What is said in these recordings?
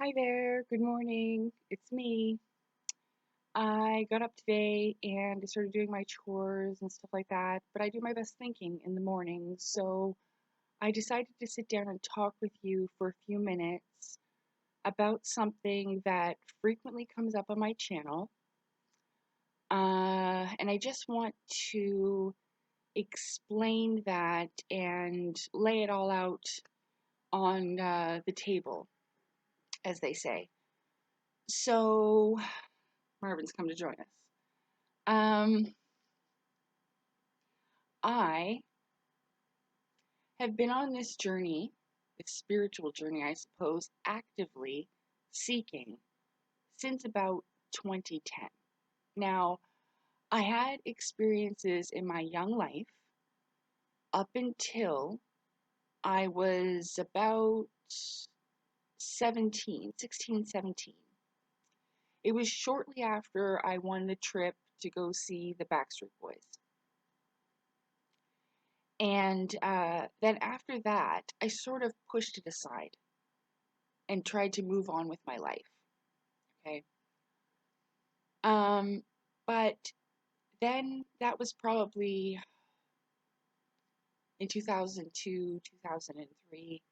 Hi there, good morning. It's me. I got up today and I started doing my chores and stuff like that, but I do my best thinking in the morning. So I decided to sit down and talk with you for a few minutes about something that frequently comes up on my channel. And I just want to explain that and lay it all out on the table, as they say. So Marvin's come to join us. Um, I have been on this journey, this spiritual journey, I suppose, actively seeking since about 2010. Now, I had experiences in my young life up until I was about 16, 17. It was shortly after I won the trip to go see the Backstreet Boys. And then after that, I sort of pushed it aside and tried to move on with my life. Okay. Um, but then that was probably in 2002, 2003.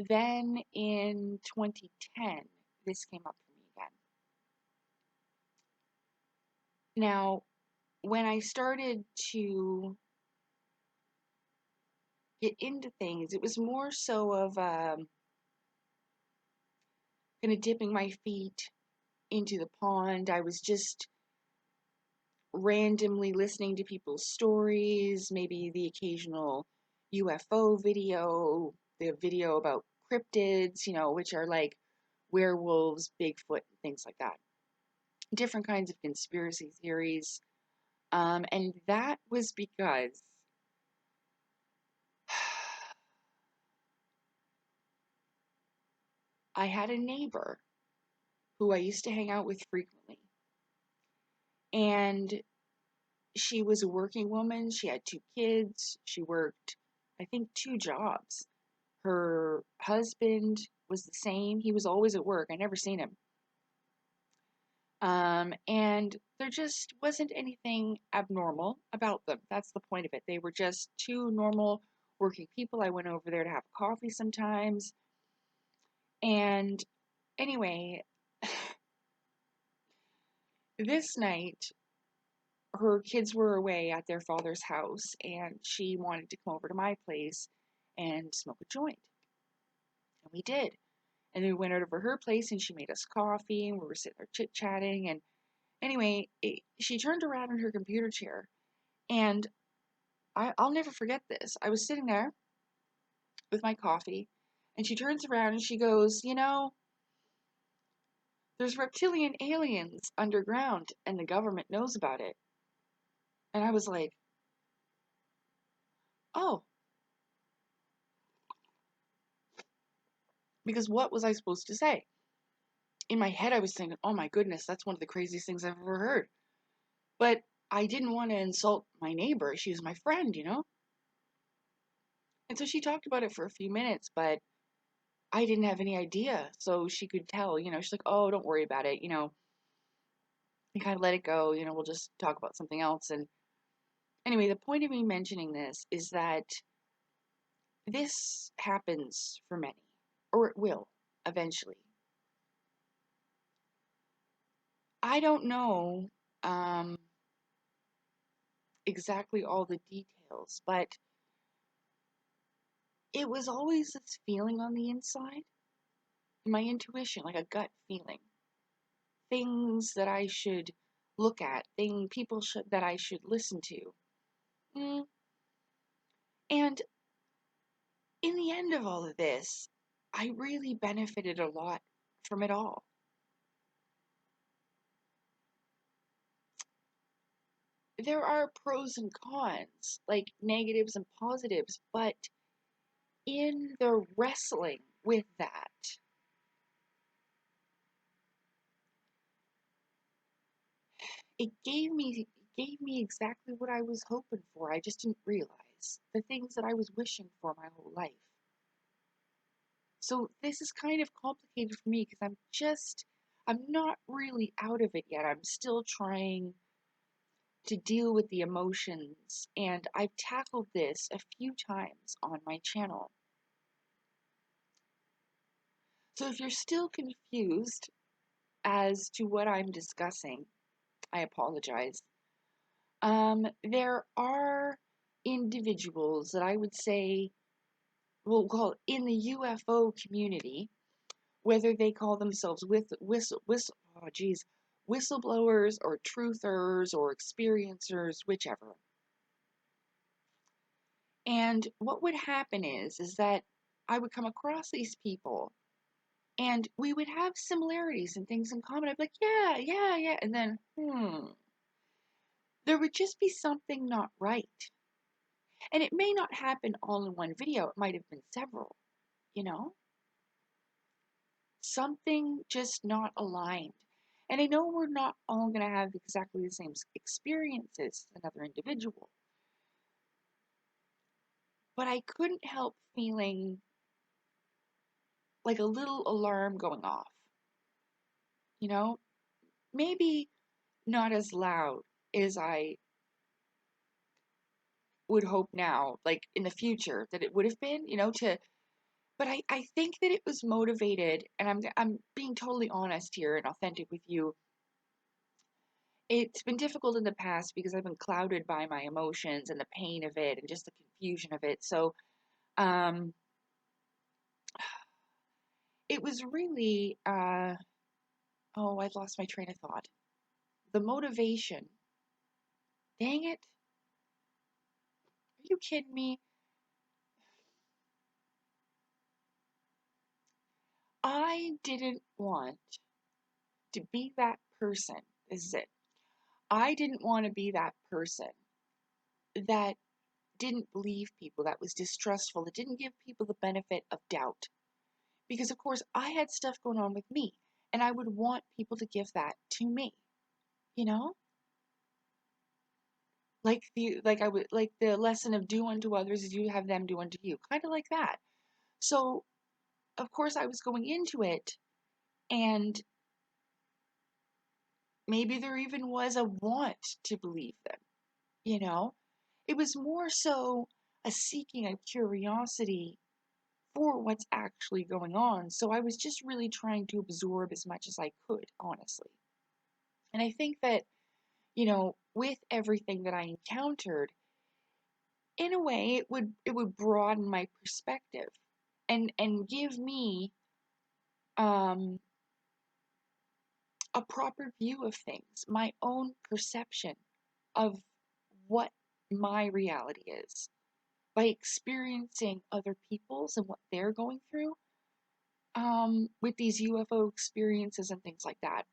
Then in 2010, this came up for me again. Now, when I started to get into things, it was more so of kind of dipping my feet into the pond. I was just randomly listening to people's stories, maybe the occasional UFO video, the video about cryptids, which are like werewolves, Bigfoot, and things like that. Different kinds of conspiracy theories. And that was because I had a neighbor who I used to hang out with frequently. And she was a working woman. She had 2 kids. She worked, I think, 2 jobs. Her husband was the same. He was always at work. I never seen him. And there just wasn't anything abnormal about them. That's the point of it. They were just 2 normal working people. I went over there to have coffee sometimes. And anyway, this night, her kids were away at their father's house, and she wanted to come over to my place and smoke a joint. And we did. And then we went over to her place and she made us coffee and we were sitting there chit chatting. And anyway, she turned around in her computer chair and I'll never forget this. I was sitting there with my coffee and she turns around and she goes, there's reptilian aliens underground and the government knows about it. And I was like, oh, because what was I supposed to say? In my head, I was thinking, oh my goodness, that's one of the craziest things I've ever heard. But I didn't want to insult my neighbor. She was my friend. And so she talked about it for a few minutes, but I didn't have any idea. So she could tell, she's like, oh, don't worry about it. You kind of let it go. We'll just talk about something else. And anyway, the point of me mentioning this is that this happens for many, or it will eventually. I don't know exactly all the details, but it was always this feeling on the inside, my intuition, like a gut feeling. Things that I should look at, people that I should listen to. And in the end of all of this, I really benefited a lot from it all. There are pros and cons, like negatives and positives, but in the wrestling with that, it gave me exactly what I was hoping for. I just didn't realize the things that I was wishing for my whole life. So this is kind of complicated for me because I'm not really out of it yet. I'm still trying to deal with the emotions, and I've tackled this a few times on my channel. So if you're still confused as to what I'm discussing, I apologize. There are individuals that I would say, we'll call it in the UFO community, whether they call themselves whistleblowers or truthers or experiencers, whichever. And what would happen is that I would come across these people and we would have similarities and things in common. I'd be like, yeah, yeah, yeah. And then, there would just be something not right. And it may not happen all in one video. It might have been several, you know? Something just not aligned. And I know we're not all going to have exactly the same experiences as another individual. But I couldn't help feeling like a little alarm going off. You know? Maybe not as loud as I would hope now, like in the future, that it would have been, but I think that it was motivated, and I'm being totally honest here and authentic with you. It's been difficult in the past because I've been clouded by my emotions and the pain of it and just the confusion of it. So, um, it was really, oh, I've lost my train of thought. The motivation. Dang it. Are you kidding me? I didn't want to be that person. This is it. I didn't want to be that person that didn't believe people, that was distrustful, that didn't give people the benefit of doubt. Because, of course, I had stuff going on with me, and I would want people to give that to me, you know? Like the lesson of do unto others as you have them do unto you, kind of like that. So, of course, I was going into it, and maybe there even was a want to believe them, you know? It was more so a seeking, a curiosity for what's actually going on. So I was just really trying to absorb as much as I could, honestly. And I think that, with everything that I encountered, in a way it would broaden my perspective and give me um a proper view of things, my own perception of what my reality is by experiencing other people's and what they're going through with these UFO experiences and things like that.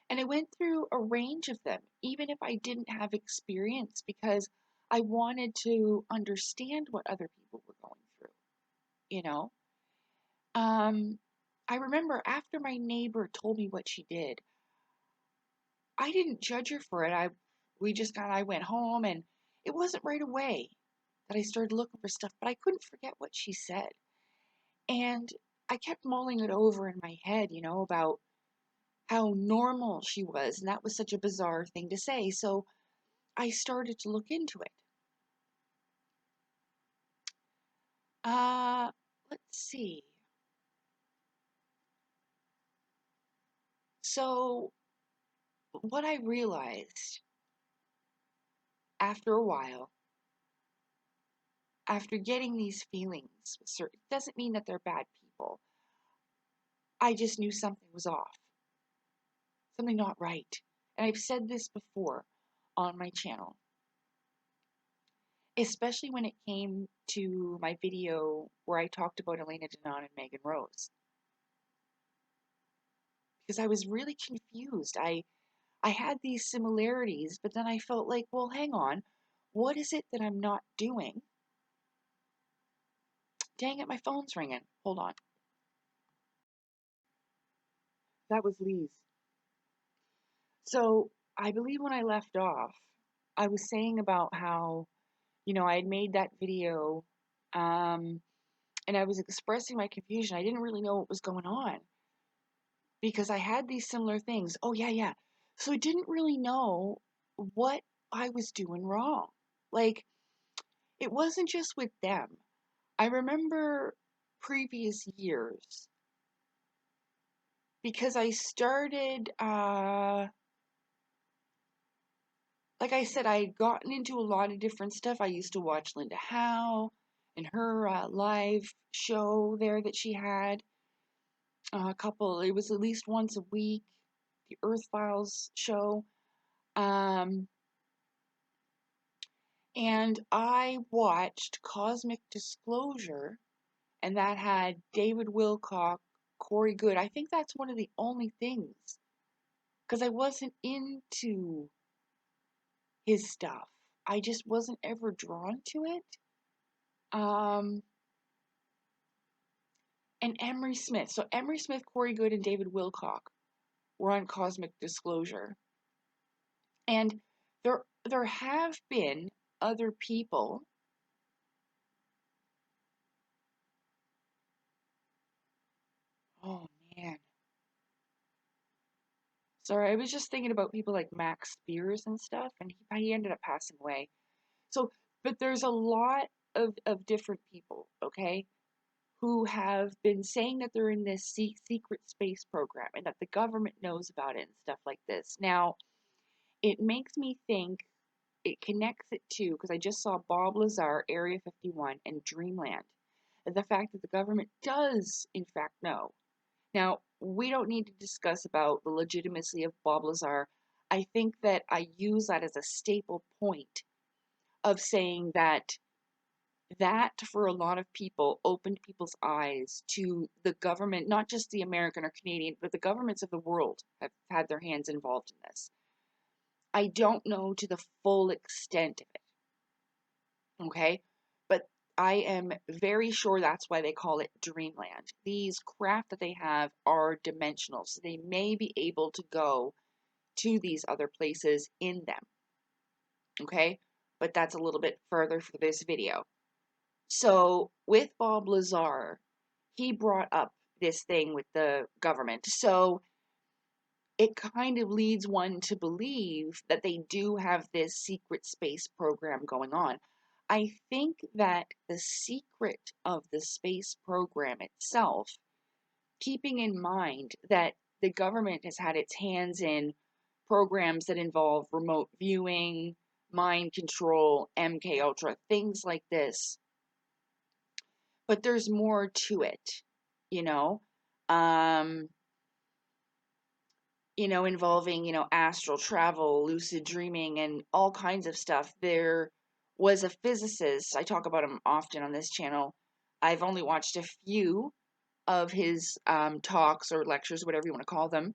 And I went through a range of them, even if I didn't have experience, because I wanted to understand what other people were going through, you know? Um, I remember after my neighbor told me what she did, I didn't judge her for it. I went home, and it wasn't right away that I started looking for stuff, but I couldn't forget what she said. And I kept mulling it over in my head, about how normal she was, and that was such a bizarre thing to say. So I started to look into it. Uh, let's see. So what I realized after a while, after getting these feelings, it doesn't mean that they're bad people. I just knew something was off, something not right. And I've said this before on my channel, especially when it came to my video where I talked about Elena Danaan and Megan Rose. Because I was really confused. I had these similarities, but then I felt like, well, hang on. What is it that I'm not doing? Dang it, my phone's ringing. Hold on. That was Lee's. So I believe when I left off, I was saying about how, I had made that video, and and I was expressing my confusion. I didn't really know what was going on because I had these similar things. Oh, yeah, yeah. So I didn't really know what I was doing wrong. Like, it wasn't just with them. I remember previous years because I started, like I said, I had gotten into a lot of different stuff. I used to watch Linda Howe and her live show there that she had. It was at least once a week, the Earth Files show. Um, and I watched Cosmic Disclosure, and that had David Wilcock, Corey Goode. I think that's one of the only things, because I wasn't into his stuff. I just wasn't ever drawn to it. Um, and Emery Smith. So Emery Smith, Corey Goode, and David Wilcock were on Cosmic Disclosure. And there have been other people. Oh man. Sorry, I was just thinking about people like Max Spears and stuff, and he ended up passing away. So, but there's a lot of different people, okay, who have been saying that they're in this secret space program and that the government knows about it and stuff like this. Now, it makes me think it connects it to, because I just saw Bob Lazar, Area 51, and Dreamland. And the fact that the government does, in fact, know. Now, we don't need to discuss about the legitimacy of Bob Lazar. I think that I use that as a staple point of saying that for a lot of people opened people's eyes to the government, not just the American or Canadian, but the governments of the world have had their hands involved in this. I don't know to the full extent of it, okay? But I am very sure that's why they call it Dreamland. These craft that they have are dimensional, so they may be able to go to these other places in them, okay? But that's a little bit further for this video. So with Bob Lazar, he brought up this thing with the government. So it kind of leads one to believe that they do have this secret space program going on. I think that the secret of the space program itself, keeping in mind that the government has had its hands in programs that involve remote viewing, mind control, MK Ultra, things like this, but there's more to it, you know. Um, involving, astral travel, lucid dreaming, and all kinds of stuff. There was a physicist, I talk about him often on this channel. I've only watched a few of his talks or lectures, whatever you want to call them.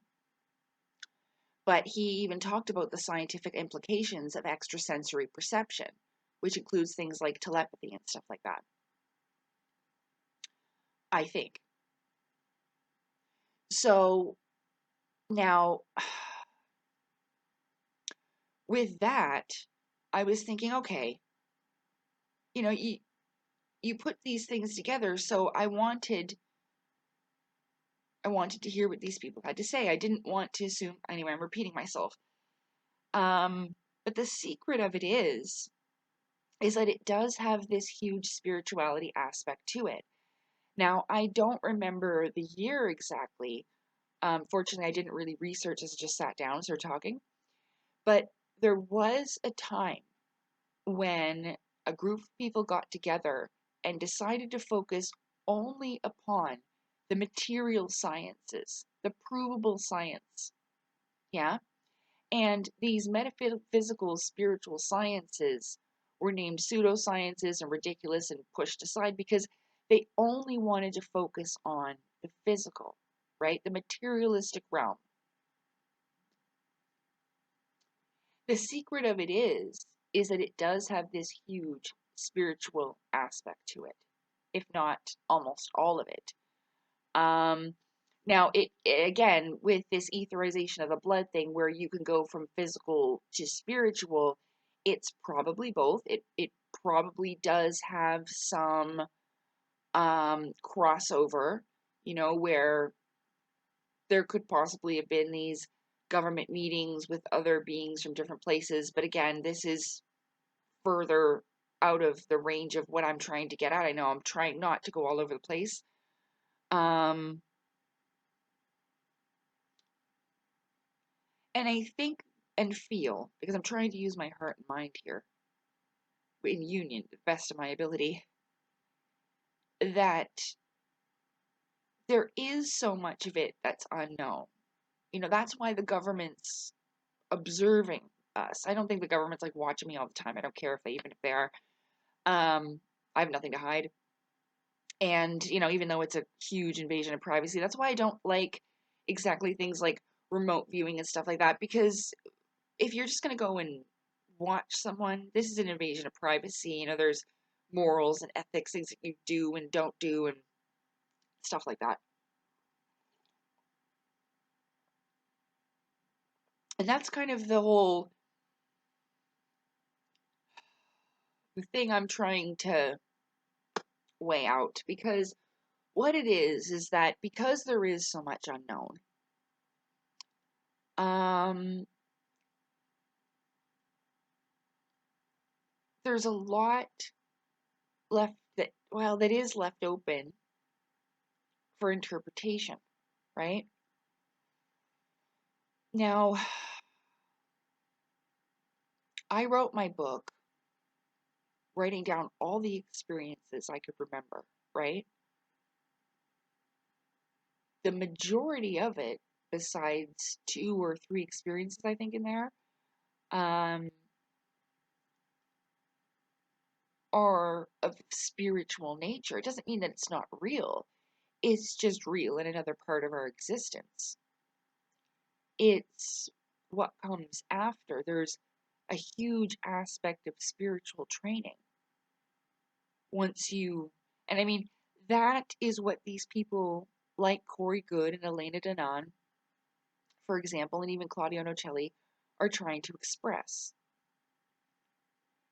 But he even talked about the scientific implications of extrasensory perception, which includes things like telepathy and stuff like that, I think. So now, with that, I was thinking, okay, you put these things together, so I wanted to hear what these people had to say. I didn't want to assume, anyway, I'm repeating myself. But the secret of it is that it does have this huge spirituality aspect to it. Now, I don't remember the year exactly. Fortunately, I didn't really research as I just sat down and started talking. But there was a time when a group of people got together and decided to focus only upon the material sciences, the provable science. Yeah? And these metaphysical spiritual sciences were named pseudosciences and ridiculous and pushed aside because they only wanted to focus on the physical, right? The materialistic realm. The secret of it is that it does have this huge spiritual aspect to it, if not almost all of it. Now, it again, with this etherization of the blood thing, where you can go from physical to spiritual, it's probably both. It probably does have some crossover, where there could possibly have been these government meetings with other beings from different places. But again, this is further out of the range of what I'm trying to get at. I know I'm trying not to go all over the place. And I think and feel, because I'm trying to use my heart and mind here in union to the best of my ability, that there is so much of it that's unknown. That's why the government's observing us. I don't think the government's like watching me all the time. I don't care even if they are. I have nothing to hide. And, even though it's a huge invasion of privacy, that's why I don't like exactly things like remote viewing and stuff like that. Because if you're just going to go and watch someone, this is an invasion of privacy. There's morals and ethics, things that you do and don't do, and stuff like that. And that's kind of the thing I'm trying to weigh out, because what it is that because there is so much unknown, there's a lot that is left open for interpretation, right? Now, I wrote my book writing down all the experiences I could remember, right? The majority of it, besides 2 or 3 experiences I think in there, are of spiritual nature. It doesn't mean that it's not real. It's just real in another part of our existence. It's what comes after. There's a huge aspect of spiritual training. And I mean, that is what these people like Corey Goode and Elena Danaan, for example, and even Claudio Nocelli, are trying to express.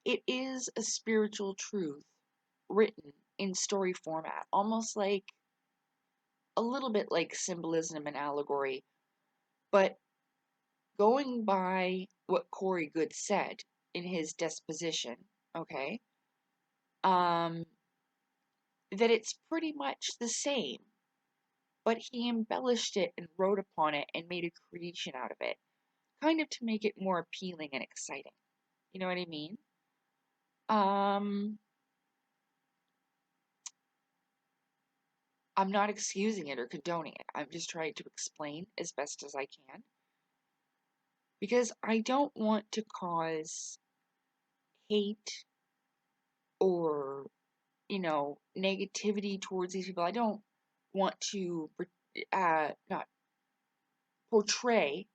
It is a spiritual truth written in story format, almost like a little bit like symbolism and allegory, but going by what Corey Goode said in his Deposition, okay, that it's pretty much the same, but he embellished it and wrote upon it and made a creation out of it, kind of to make it more appealing and exciting. You know what I mean? I'm not excusing it or condoning it. I'm just trying to explain as best as I can, because I don't want to cause hate or, negativity towards these people. I don't want to not portray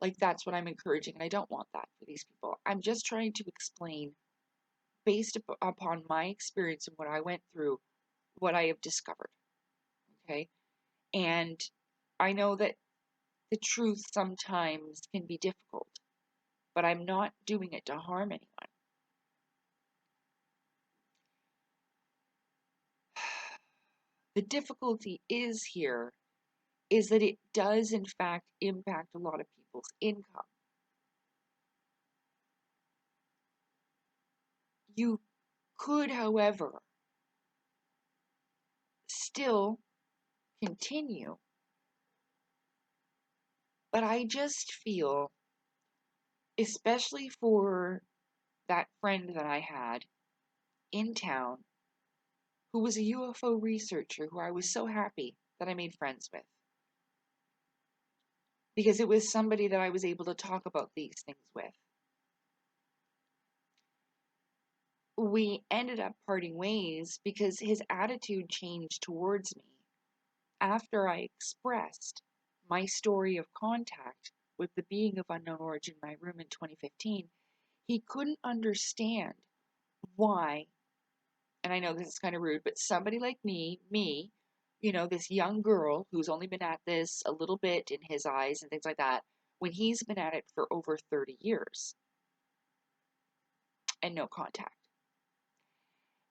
like that's what I'm encouraging, and I don't want that for these people. I'm just trying to explain based upon my experience and what I went through, what I have discovered. Okay? And I know that the truth sometimes can be difficult, but I'm not doing it to harm anyone. The difficulty is that it does in fact impact a lot of people's income. You could, however, still continue, but I just feel, especially for that friend that I had in town who was a UFO researcher who I was so happy that I made friends with, because it was somebody that I was able to talk about these things with. We ended up parting ways because his attitude changed towards me after I expressed my story of contact with the being of unknown origin in my room in 2015. He couldn't understand why, and I know this is kind of rude, but somebody like me, this young girl who's only been at this a little bit in his eyes and things like that, when he's been at it for over 30 years and no contact.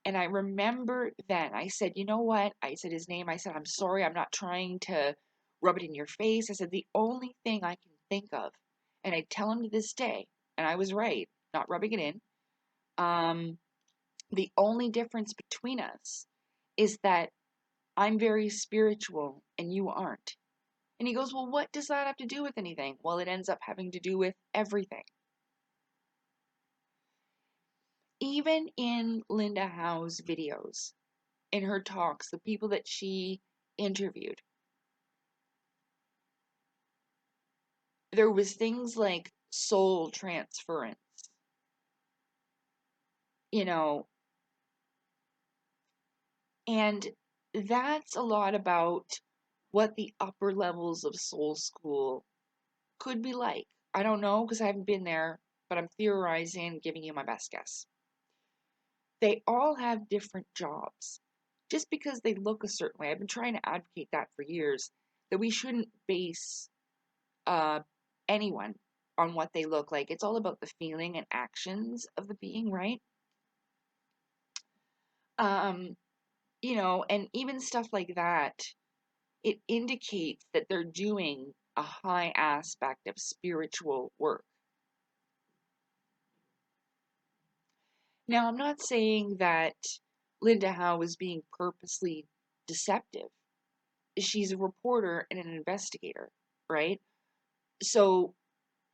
And I remember then I said, you know what? I said his name. I said, I'm sorry. I'm not trying to rub it in your face. I said, the only thing I can think of, and I tell him to this day, and I was right, not rubbing it in. The only difference between us is that I'm very spiritual and you aren't. And he goes, well, what does that have to do with anything? Well, it ends up having to do with everything. Even in Linda Howe's videos, in her talks, the people that she interviewed, there was things like soul transference, you know, and that's a lot about what the upper levels of soul school could be like. I don't know because I haven't been there, but I'm theorizing, giving you my best guess. They all have different jobs. Just because they look a certain way, I've been trying to advocate that for years, that we shouldn't base uh, anyone on what they look like. It's all about the feeling and actions of the being, right? Um, and even stuff like that, it indicates that they're doing a high aspect of spiritual work. Now, I'm not saying that Linda Howe was being purposely deceptive. She's a reporter and an investigator, right? So,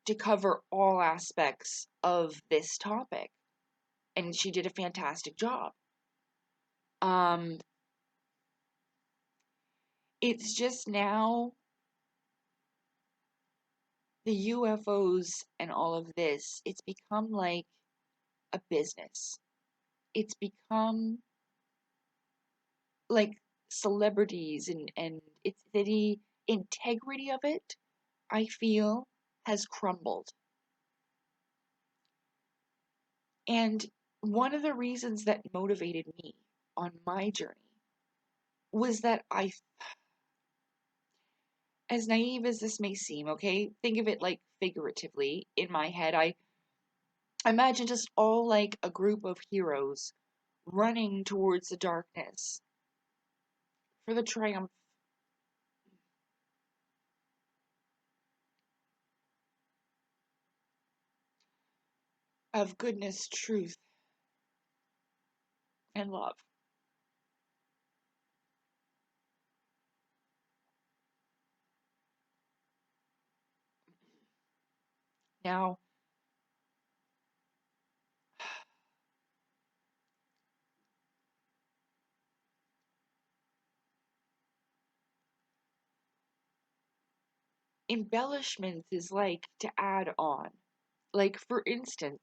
to cover all aspects of this topic, and she did a fantastic job. Um, it's just now the UFOs and all of this, it's become like a business. It's become like celebrities and it's the integrity of it, I feel, has crumbled. And one of the reasons that motivated me on my journey was that as naive as this may seem, okay, think of it like figuratively in my head. I imagine just all like a group of heroes running towards the darkness for the triumph of goodness, truth, and love. Now, embellishment is like to add on. Like, for instance,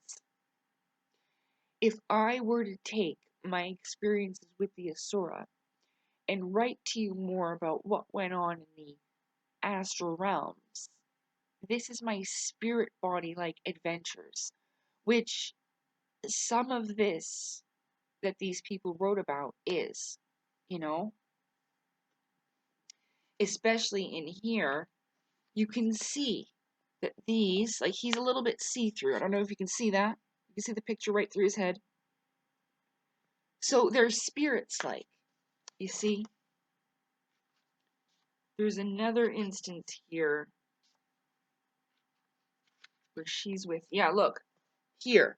if I were to take my experiences with the Asura and write to you more about what went on in the astral realms, this is my spirit body like adventures, which some of this that these people wrote about is, you know, especially in here, you can see that these, like he's a little bit see through. I don't know if you can see that. You can see the picture right through his head. So there's spirits like, you see, there's another instance here where she's with, yeah, look, here.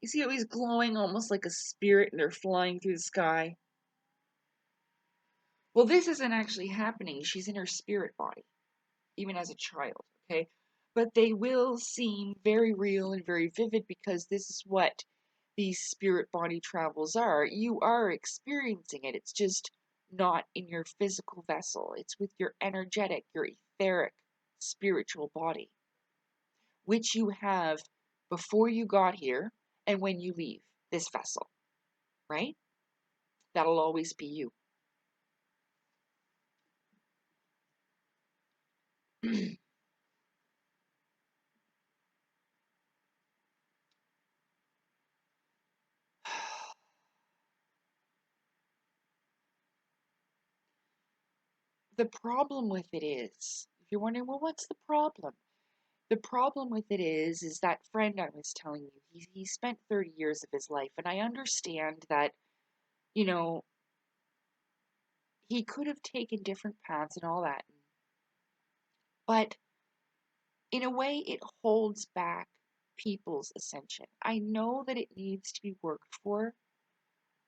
You see how he's glowing almost like a spirit and they're flying through the sky? Well, this isn't actually happening. She's in her spirit body, even as a child, okay? But they will seem very real and very vivid because this is what these spirit body travels are. You are experiencing it. It's just not in your physical vessel. It's with your energetic, your etheric, spiritual body, which you have before you got here and when you leave this vessel, right? That'll always be you. The problem with it is, if you're wondering, well, what's the problem? The problem with it is that friend I was telling you, he spent 30 years of his life, and I understand that you know, he could have taken different paths and all that. But in a way, it holds back people's ascension. I know that it needs to be worked for.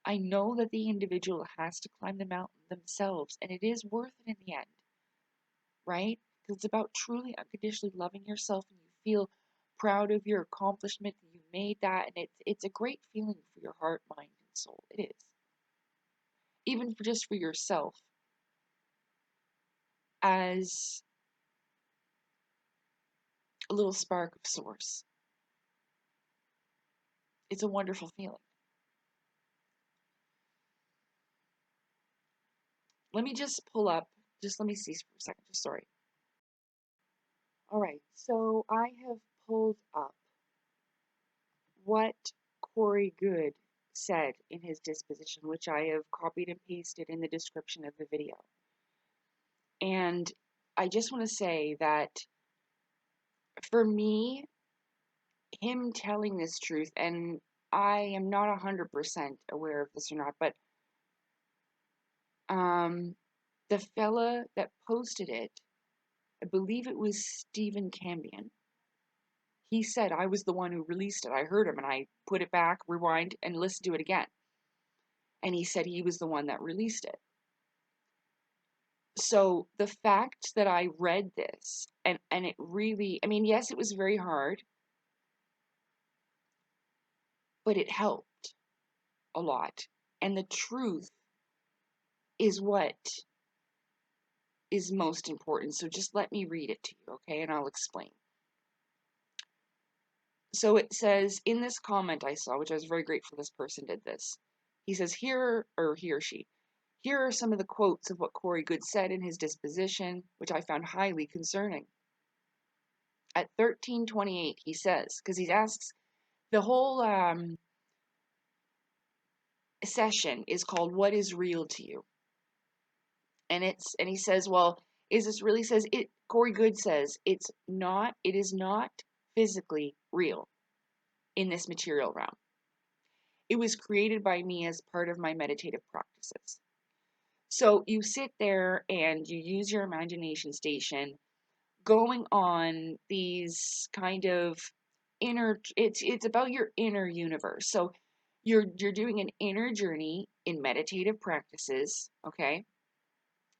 I know that the individual has to climb the mountain themselves, and it is worth it in the end, right? Because it's about truly unconditionally loving yourself, and you feel proud of your accomplishment that you made that, and it's a great feeling for your heart, mind, and soul. It is. Even for just for yourself, as a little spark of source. It's a wonderful feeling. Let me just pull up, just let me see for a second, just sorry. All right, so I have pulled up what Corey Goode said in his disposition, which I have copied and pasted in the description of the video. And I just want to say that for me, him telling this truth, and I am not 100% aware of this or not, but the fella that posted it, I believe it was Stephen Cambion. He said I was the one who released it. I heard him and I put it back, rewind, and listened to it again. And he said he was the one that released it. So the fact that I read this and it really, I mean, yes, it was very hard, but it helped a lot. And the truth is what is most important. So just let me read it to you, okay? And I'll explain. So it says in this comment I saw, which I was very grateful this person did this. He says, he or she, here are some of the quotes of what Corey Goode said in his disposition, which I found highly concerning. At 13:28, he says, because he asks, the whole session is called "What is real to you?" And he says, well, is this really says it? Corey Goode says it is not physically real in this material realm. It was created by me as part of my meditative practices. So you sit there and you use your imagination station going on these kind of it's about your inner universe. So you're doing an inner journey in meditative practices, okay?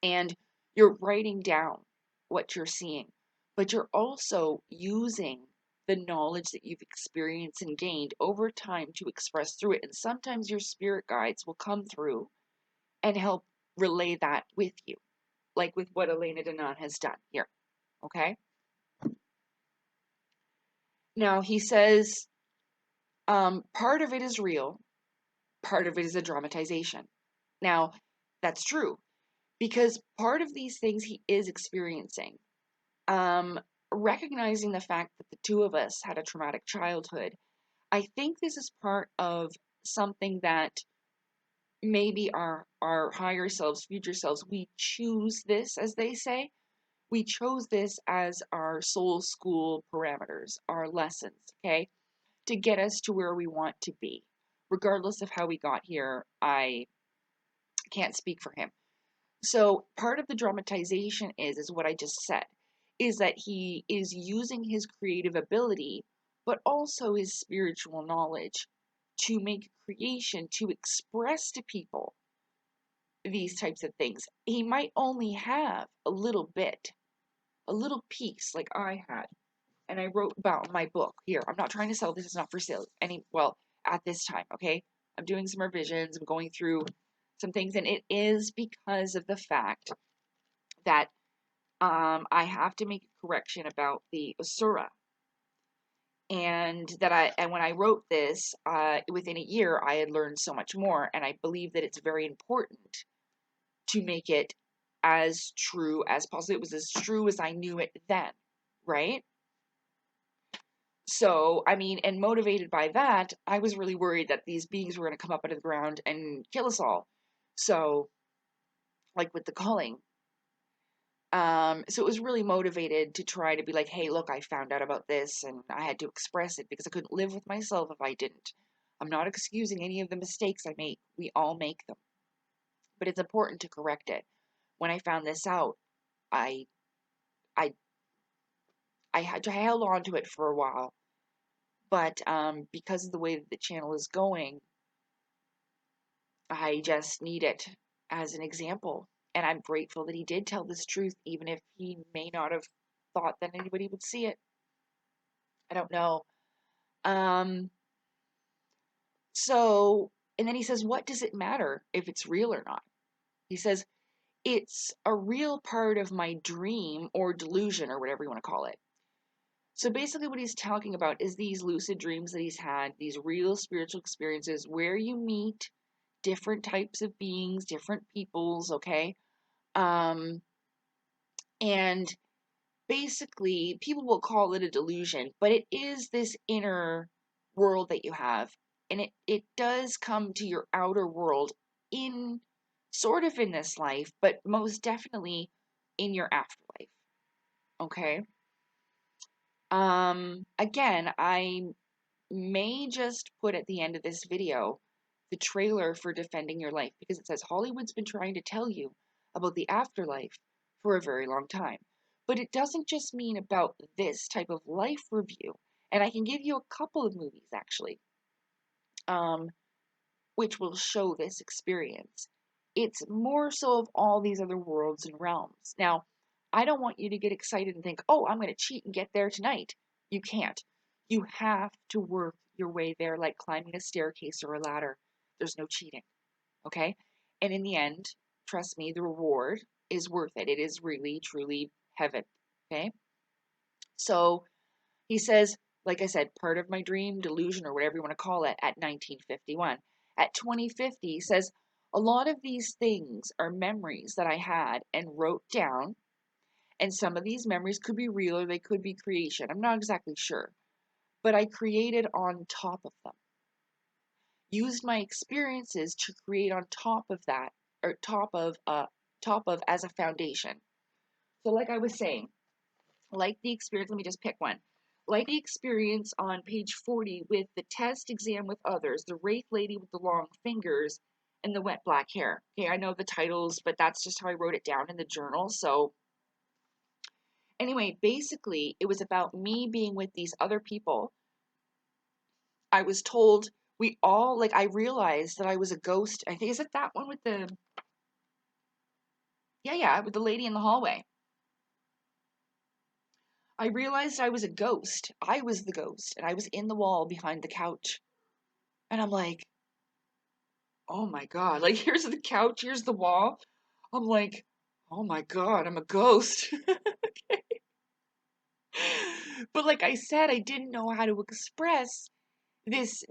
And you're writing down what you're seeing, but you're also using the knowledge that you've experienced and gained over time to express through it. And sometimes your spirit guides will come through and help relay that with you, like with what Elena Danaan has done here. Okay? Now, he says part of it is real, part of it is a dramatization. Now, that's true because part of these things he is experiencing. Recognizing the fact that the two of us had a traumatic childhood, I think this is part of something that maybe our higher selves, future selves, we choose this, as they say. We chose this as our soul school parameters, our lessons, okay, to get us to where we want to be. Regardless of how we got here, I can't speak for him. So part of the dramatization is what I just said, is that he is using his creative ability, but also his spiritual knowledge to make creation, to express to people these types of things. He might only have a little bit, a little piece like I had. And I wrote about my book here. I'm not trying to sell this, it's not for sale at this time, okay? I'm doing some revisions, I'm going through some things, and it is because of the fact that I have to make a correction about the Asura. And when I wrote this, within a year, I had learned so much more, and I believe that it's very important to make it as true as possible. It was as true as I knew it then, right? So, I mean, and motivated by that, I was really worried that these beings were going to come up out of the ground and kill us all. So, like with the calling. So it was really motivated to try to be like, hey, look, I found out about this and I had to express it because I couldn't live with myself if I didn't. I'm not excusing any of the mistakes I make. We all make them. But it's important to correct it. When I found this out, I I I held on to it for a while, but because of the way that the channel is going, I just need it as an example. And I'm grateful that he did tell this truth, even if he may not have thought that anybody would see it. I don't know. Um, so, and then he says, what does it matter if it's real or not? He says, it's a real part of my dream or delusion or whatever you want to call it. So basically, what he's talking about is these lucid dreams that he's had, these real spiritual experiences where you meet different types of beings, different peoples, okay? Um, and basically, people will call it a delusion, but it is this inner world that you have. And it does come to your outer world in sort of in this life, but most definitely in your afterlife. Okay? Again, I may just put at the end of this video the trailer for Defending Your Life because it says Hollywood's been trying to tell you about the afterlife for a very long time. But it doesn't just mean about this type of life review. And I can give you a couple of movies actually, um, which will show this experience. It's more so of all these other worlds and realms. Now, I don't want you to get excited and think, oh, I'm going to cheat and get there tonight. You can't. You have to work your way there like climbing a staircase or a ladder. There's no cheating. Okay? And in the end, trust me, the reward is worth it. It is really, truly heaven. Okay? So he says, like I said, part of my dream, delusion, or whatever you want to call it, at 1951. At 2050, he says, a lot of these things are memories that I had and wrote down, and some of these memories could be real or they could be creation. I'm not exactly sure. But I created on top of them. Used my experiences to create on top of that, or top of as a foundation. So like I was saying, like the experience, let me just pick one. Like the experience on page 40 with the test exam with others, the wraith lady with the long fingers, and the wet black hair. Okay, I know the titles, but that's just how I wrote it down in the journal. So, anyway, basically, it was about me being with these other people. I was told we all, like, I realized that I was a ghost. I think, is it that one with the, yeah, with the lady in the hallway. I realized I was a ghost. I was the ghost, and I was in the wall behind the couch. And I'm like, oh my God. Like, here's the couch, here's the wall. I'm like, oh my God, I'm a ghost. But like I said, I didn't know how to express this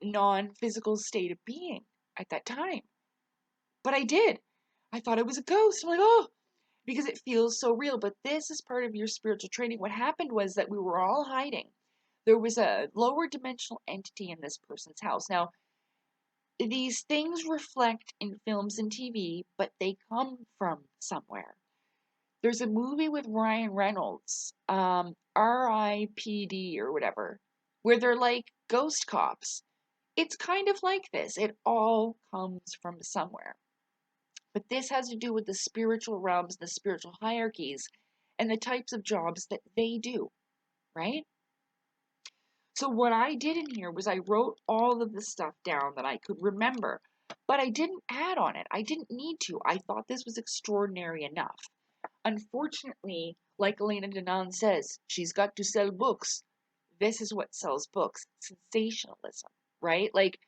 non-physical state of being at that time. But I did. I thought I was a ghost. I'm like, oh, because it feels so real. But this is part of your spiritual training. What happened was that we were all hiding. There was a lower dimensional entity in this person's house. Now, these things reflect in films and TV, but they come from somewhere. There's a movie with Ryan Reynolds, RIPD or whatever, where they're like ghost cops. It's kind of like this. It all comes from somewhere. But this has to do with the spiritual realms, the spiritual hierarchies, and the types of jobs that they do, right? So what I did in here was I wrote all of the stuff down that I could remember, but I didn't add on it. I didn't need to. I thought this was extraordinary enough. Unfortunately, like Elena Danaan says, she's got to sell books. This is what sells books. Sensationalism, right? Like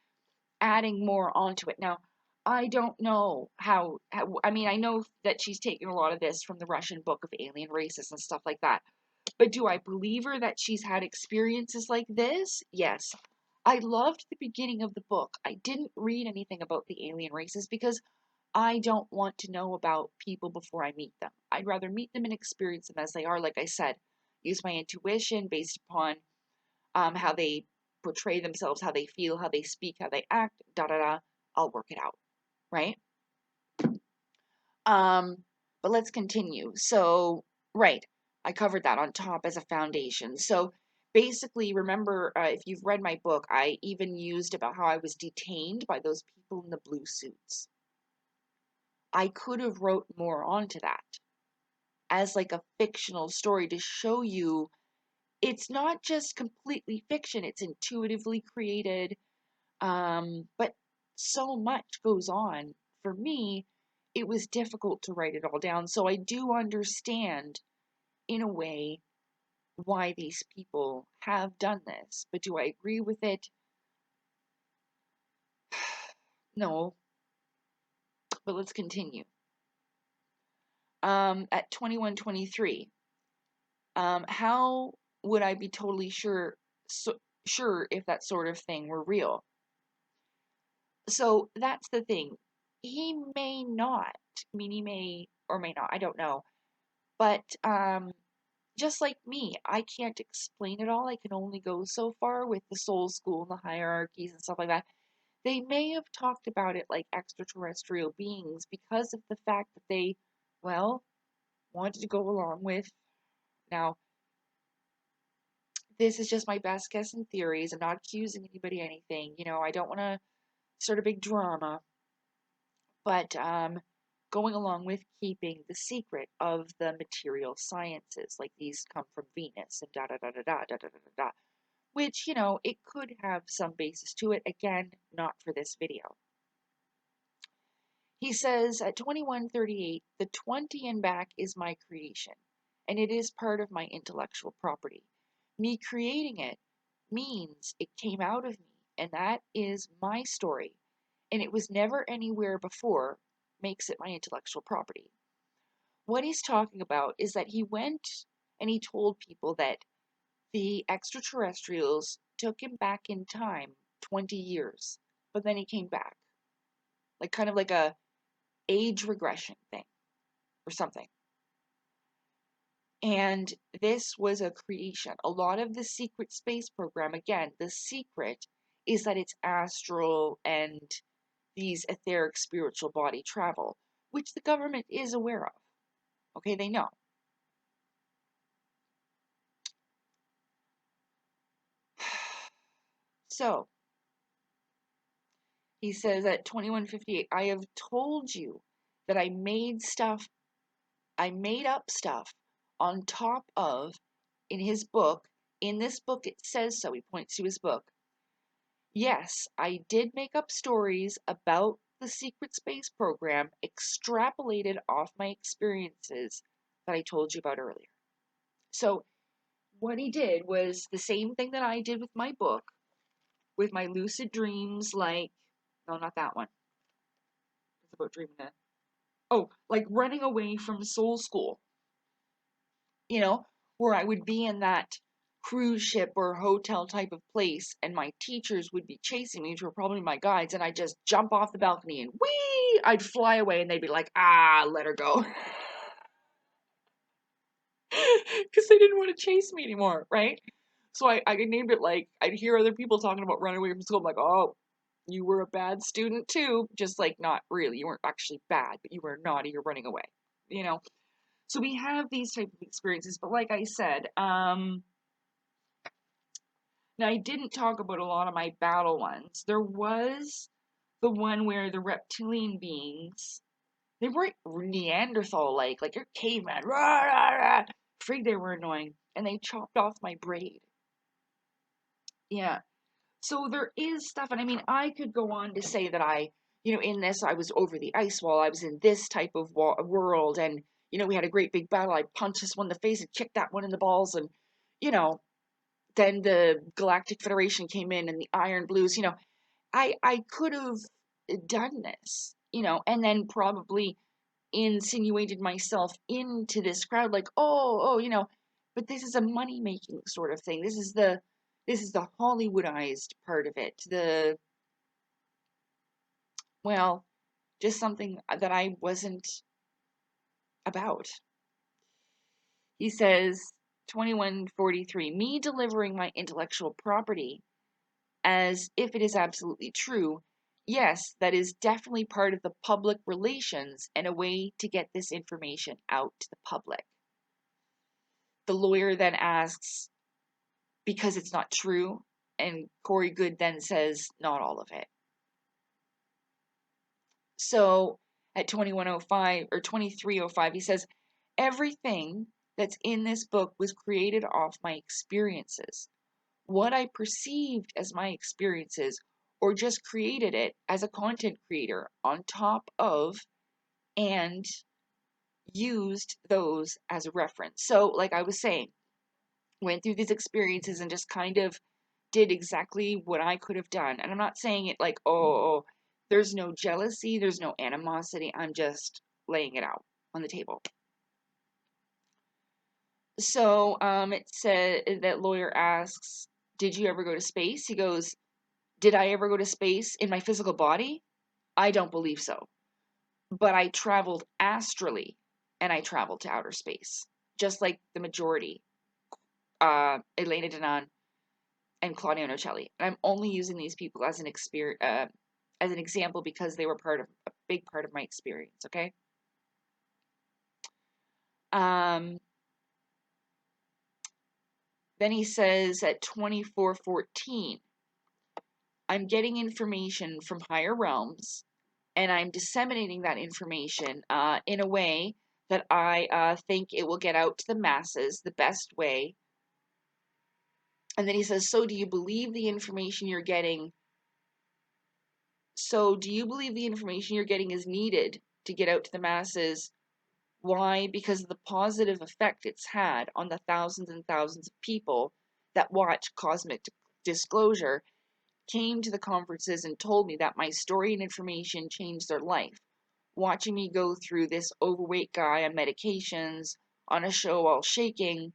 adding more onto it. Now, I don't know how I mean, I know that she's taken a lot of this from the Russian book of alien races and stuff like that. But do I believe her that she's had experiences like this? Yes. I loved the beginning of the book. I didn't read anything about the alien races because I don't want to know about people before I meet them. I'd rather meet them and experience them as they are, like I said. Use my intuition based upon how they portray themselves, how they feel, how they speak, how they act, da da da. I'll work it out, right? Um, but let's continue. So, right, I covered that on top as a foundation. So basically, remember, if you've read my book, I even used about how I was detained by those people in the blue suits. I could have wrote more onto that as like a fictional story to show you it's not just completely fiction, it's intuitively created. But so much goes on. For me, it was difficult to write it all down. So I do understand, in a way, why these people have done this. But do I agree with it? No. But let's continue. At 2123, how would I be totally sure if that sort of thing were real? So that's the thing. He may not. I mean, he may or may not. I don't know. But just like me, I can't explain it all. I can only go so far with the soul school and the hierarchies and stuff like that. They may have talked about it like extraterrestrial beings because of the fact that they, well, wanted to go along with. Now, this is just my best guess and theories. I'm not accusing anybody of anything. I don't want to start a big drama, but going along with keeping the secret of the material sciences, like these come from Venus and da da da da da da da da da, which, it could have some basis to it. Again, not for this video. He says at 2138, the 20 and back is my creation, and it is part of my intellectual property. Me creating it means it came out of me, and that is my story, and it was never anywhere before, makes it my intellectual property. What he's talking about is that he went and he told people that the extraterrestrials took him back in time 20 years, but then he came back. Like kind of like a age regression thing or something. And this was a creation. A lot of the secret space program, again, the secret is that it's astral and these etheric spiritual body travel, which the government is aware of. Okay, they know. So, he says at 2158, I have told you that I made up stuff on top of, in his book, in this book it says so, he points to his book. Yes, I did make up stories about the secret space program extrapolated off my experiences that I told you about earlier. So, what he did was the same thing that I did with my book, with my lucid dreams, like, no, not that one. It's about Dreamland. Oh, like running away from soul school. Where I would be in that cruise ship or hotel type of place and my teachers would be chasing me, which were probably my guides, and I'd just jump off the balcony and whee! I'd fly away and they'd be like, let her go. Because they didn't want to chase me anymore, right? So I named it like, I'd hear other people talking about running away from school. I'm like, oh, you were a bad student too. Just like, not really. You weren't actually bad, but you were naughty. You're running away, So we have these type of experiences, but like I said, now I didn't talk about a lot of my battle ones. There was the one where the reptilian beings, they weren't Neanderthal-like, like you're caveman, rah, rah, rah. Frig, they were annoying, and they chopped off my braid. Yeah, so there is stuff, and I mean, I could go on to say that in this, I was over the ice wall, I was in this type of world, and, we had a great big battle, I punched this one in the face and kicked that one in the balls, and, then the Galactic Federation came in and the Iron Blues, I could have done this, and then probably insinuated myself into this crowd, like, oh, but this is a money-making sort of thing. This is the Hollywoodized part of it. Just something that I wasn't about. He says, 2143, me delivering my intellectual property as if it is absolutely true. Yes, that is definitely part of the public relations and a way to get this information out to the public. The lawyer then asks, because it's not true. And Corey Goode then says, not all of it. So at 2105 or 2305, he says, everything that's in this book was created off my experiences. What I perceived as my experiences, or just created it as a content creator on top of and used those as a reference. So, like I was saying, went through these experiences and just kind of did exactly what I could have done. And I'm not saying it like, oh, there's no jealousy, there's no animosity. I'm just laying it out on the table. So it said that lawyer asks, did you ever go to space? He goes, did I ever go to space in my physical body? I don't believe so. But I traveled astrally and I traveled to outer space, just like the majority, Elena Danaan and Claudio Nocelli. And I'm only using these people as an example because they were a big part of my experience. Okay. Then he says at 2414, I'm getting information from higher realms, and I'm disseminating that information in a way that I think it will get out to the masses the best way. And then he says, so do you believe the information you're getting? So do you believe the information you're getting is needed to get out to the masses? Why? Because of the positive effect it's had on the thousands and thousands of people that watch Cosmic Disclosure, came to the conferences and told me that my story and information changed their life. Watching me go through this overweight guy on medications, on a show while shaking,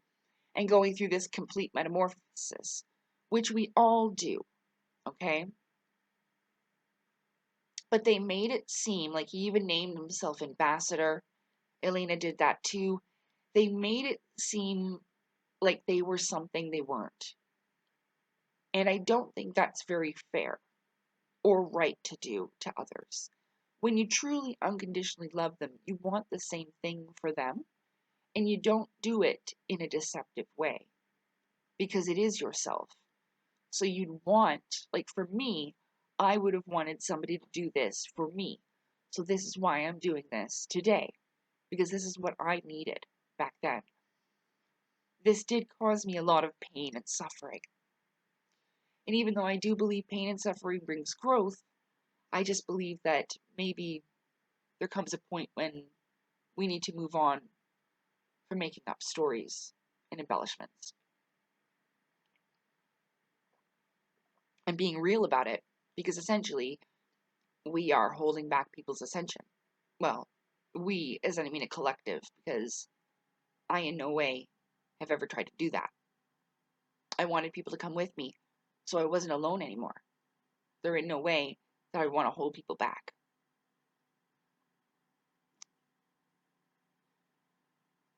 and going through this complete metamorphosis, which we all do, okay? But they made it seem like he even named himself ambassador. Elena did that too. They made it seem like they were something they weren't. And I don't think that's very fair or right to do to others. When you truly unconditionally love them, you want the same thing for them, and you don't do it in a deceptive way because it is yourself. So you'd want, like for me, I would have wanted somebody to do this for me. So this is why I'm doing this today, because this is what I needed back then. This did cause me a lot of pain and suffering. And even though I do believe pain and suffering brings growth, I just believe that maybe there comes a point when we need to move on from making up stories and embellishments and being real about it, because essentially we are holding back people's ascension. Well, we, as I mean a collective, because I in no way have ever tried to do that. I wanted people to come with me so I wasn't alone anymore. There in no way that I want to hold people back.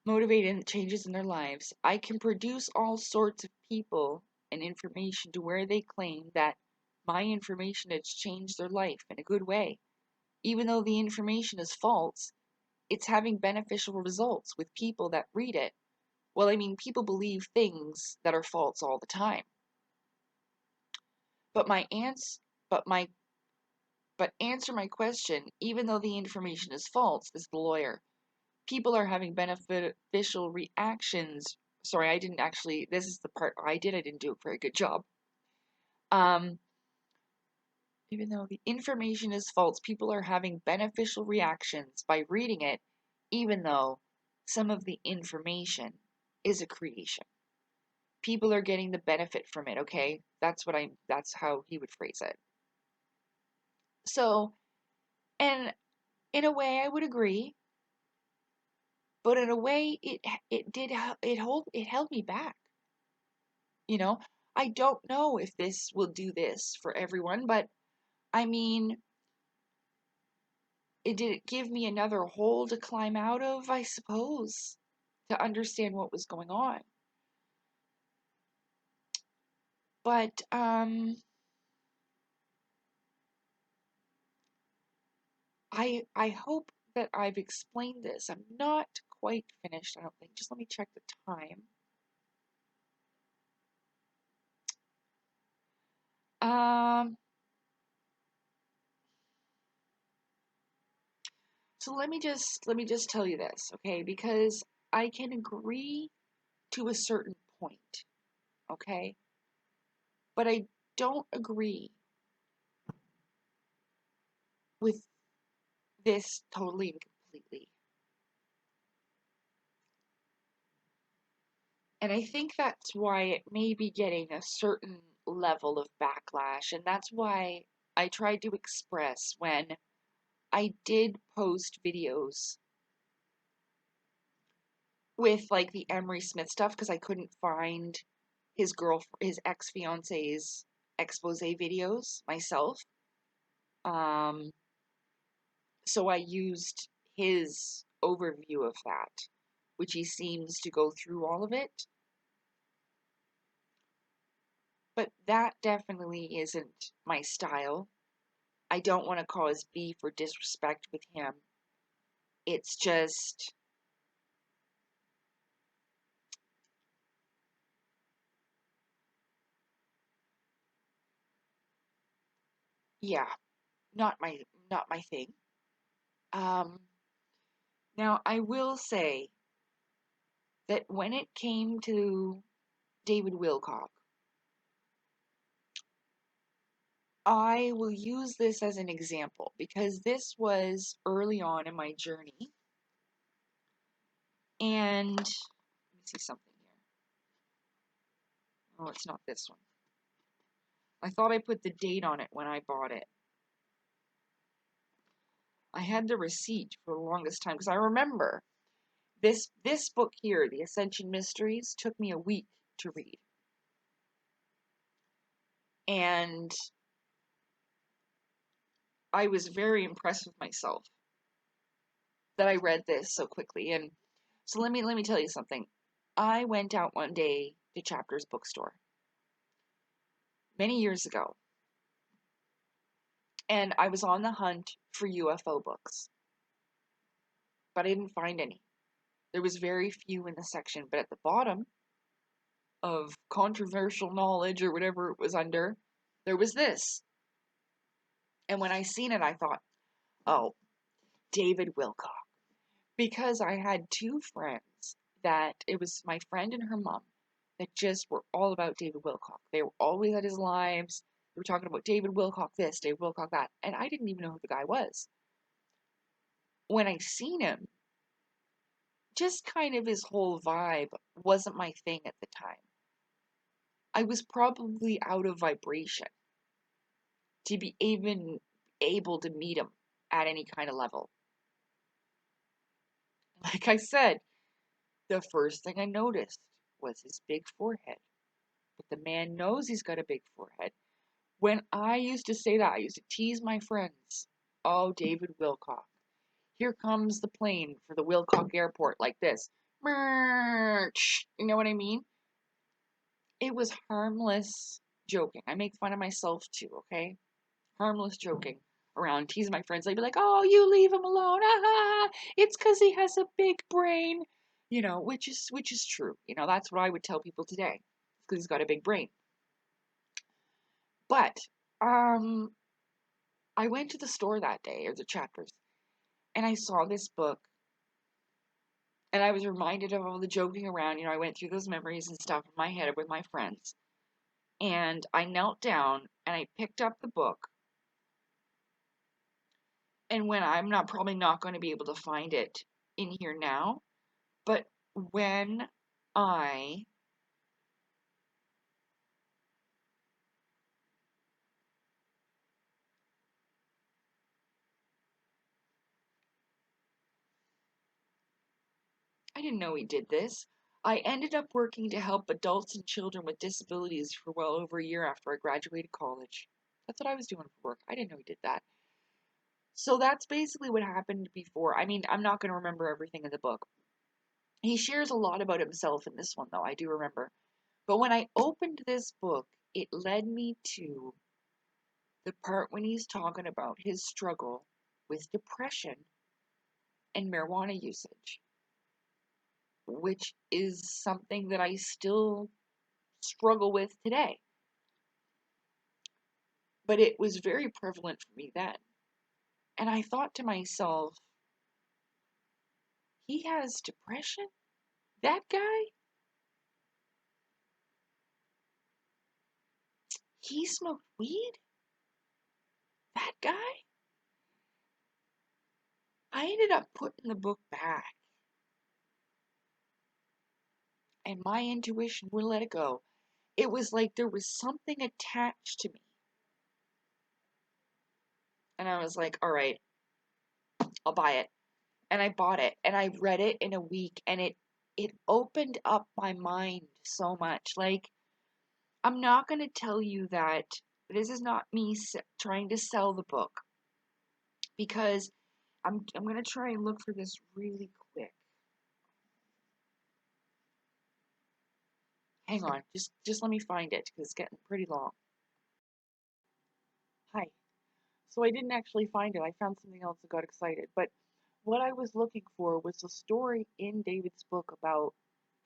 Motivated changes in their lives. I can produce all sorts of people and information to where they claim that my information has changed their life in a good way. Even though the information is false, it's having beneficial results with people that read it. Well, I mean, people believe things that are false all the time. But answer my question, even though the information is false, is the lawyer. People are having beneficial reactions. Sorry, I didn't actually, this is the part I didn't do a very good job. Even though the information is false, people are having beneficial reactions by reading it, even though some of the information is a creation. People are getting the benefit from it, okay? That's how he would phrase it. So, and in a way I would agree, but in a way it held me back. You know, I don't know if this will do this for everyone, but I mean, did it give me another hole to climb out of, I suppose, to understand what was going on. But I hope that I've explained this. I'm not quite finished, I don't think. Just let me check the time. Um, so let me just tell you this, okay? Because I can agree to a certain point, okay? But I don't agree with this totally and completely. And I think that's why it may be getting a certain level of backlash. And that's why I tried to express when I did post videos with like the Emery Smith stuff because I couldn't find his ex-fiance's expose videos myself. Um, so I used his overview of that, which he seems to go through all of it. But that definitely isn't my style. I don't want to cause beef or disrespect with him. It's just, yeah, not my thing. Um, Now I will say that when it came to David Wilcock, I will use this as an example because this was early on in my journey. And let me see something here. Oh, it's not this one. I thought I put the date on it when I bought it. I had the receipt for the longest time because I remember this book here, The Ascension Mysteries, took me a week to read. And I was very impressed with myself that I read this so quickly. And so let me tell you something. I went out one day to Chapter's bookstore many years ago, and I was on the hunt for UFO books, but I didn't find any. There was very few in the section, but at the bottom of controversial knowledge or whatever it was under, there was this. And when I seen it, I thought, oh, David Wilcock. Because I had two friends that it was my friend and her mom that just were all about David Wilcock. They were always at his lives. They were talking about David Wilcock this, David Wilcock that. And I didn't even know who the guy was. When I seen him, just kind of his whole vibe wasn't my thing at the time. I was probably out of vibration to be even able to meet him at any kind of level. Like I said, the first thing I noticed was his big forehead. But the man knows he's got a big forehead. When I used to say that, I used to tease my friends. Oh, David Wilcock. Here comes the plane for the Wilcock Airport, like this. Merch. You know what I mean? It was harmless joking. I make fun of myself too, okay? Harmless joking around, teasing my friends. They'd be like, oh, you leave him alone. Ah, it's because he has a big brain. Which is true. That's what I would tell people today. Because he's got a big brain. But um, I went to the store that day, or the Chapters, and I saw this book, and I was reminded of all the joking around. I went through those memories and stuff in my head with my friends, and I knelt down and I picked up the book. And when I'm not probably not going to be able to find it in here now, but when I I didn't know he did this. I ended up working to help adults and children with disabilities for well over a year after I graduated college. That's what I was doing for work. I didn't know he did that. So that's basically what happened before. I mean, I'm not going to remember everything in the book. He shares a lot about himself in this one, though, I do remember. But when I opened this book, it led me to the part when he's talking about his struggle with depression and marijuana usage, which is something that I still struggle with today. but it was very prevalent for me then. And I thought to myself, he has depression? That guy? He smoked weed? That guy? I ended up putting the book back, and my intuition wouldn't let it go. It was like there was something attached to me. And I was like, all right, I'll buy it. And I bought it, and I read it in a week, and it opened up my mind so much. Like, I'm not going to tell you that this is not me trying to sell the book, because I'm going to try and look for this really quick. Hang on, just let me find it, because it's getting pretty long. Hi. So I didn't actually find it. I found something else and got excited. But what I was looking for was a story in David's book about,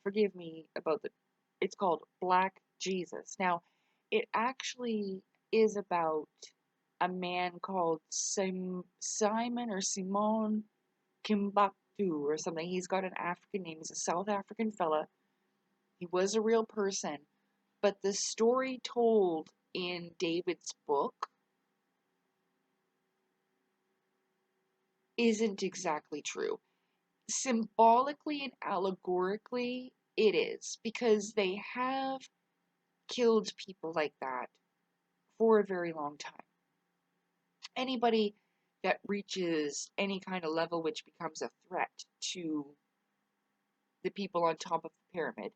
forgive me about it's called Black Jesus. Now, it actually is about a man called Simon or Simon Kimbaktu or something. He's got an African name. He's a South African fella. He was a real person. But the story told in David's book isn't exactly true. Symbolically and allegorically, it is, because they have killed people like that for a very long time. Anybody that reaches any kind of level which becomes a threat to the people on top of the pyramid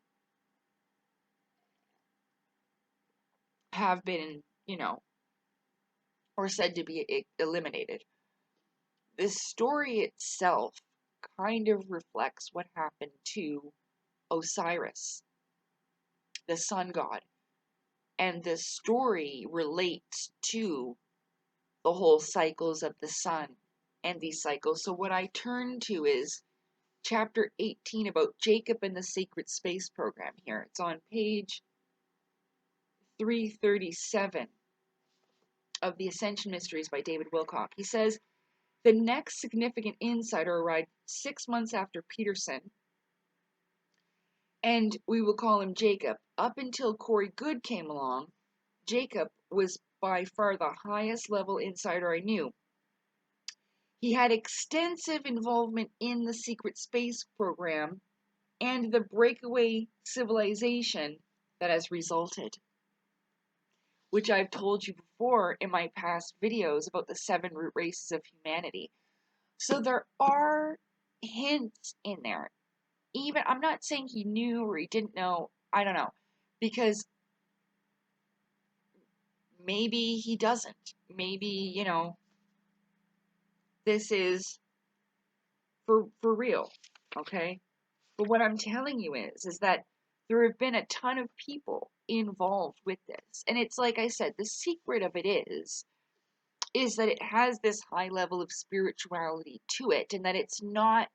have been, or said to be eliminated. This story itself kind of reflects what happened to Osiris, the sun god. And the story relates to the whole cycles of the sun and these cycles. So what I turn to is chapter 18 about Jacob and the Sacred Space Program here. It's on page 337 of The Ascension Mysteries by David Wilcock. He says, the next significant insider arrived 6 months after Peterson, and we will call him Jacob. Up until Corey Goode came along, Jacob was by far the highest level insider I knew. He had extensive involvement in the secret space program and the breakaway civilization that has resulted, which I've told you before in my past videos about the 7 root races of humanity. So there are hints in there. Even, I'm not saying he knew or he didn't know, I don't know, because maybe he doesn't. Maybe, this is for real, okay? But what I'm telling you is that there have been a ton of people involved with this. And it's like I said, the secret of it is that it has this high level of spirituality to it, and that it's not,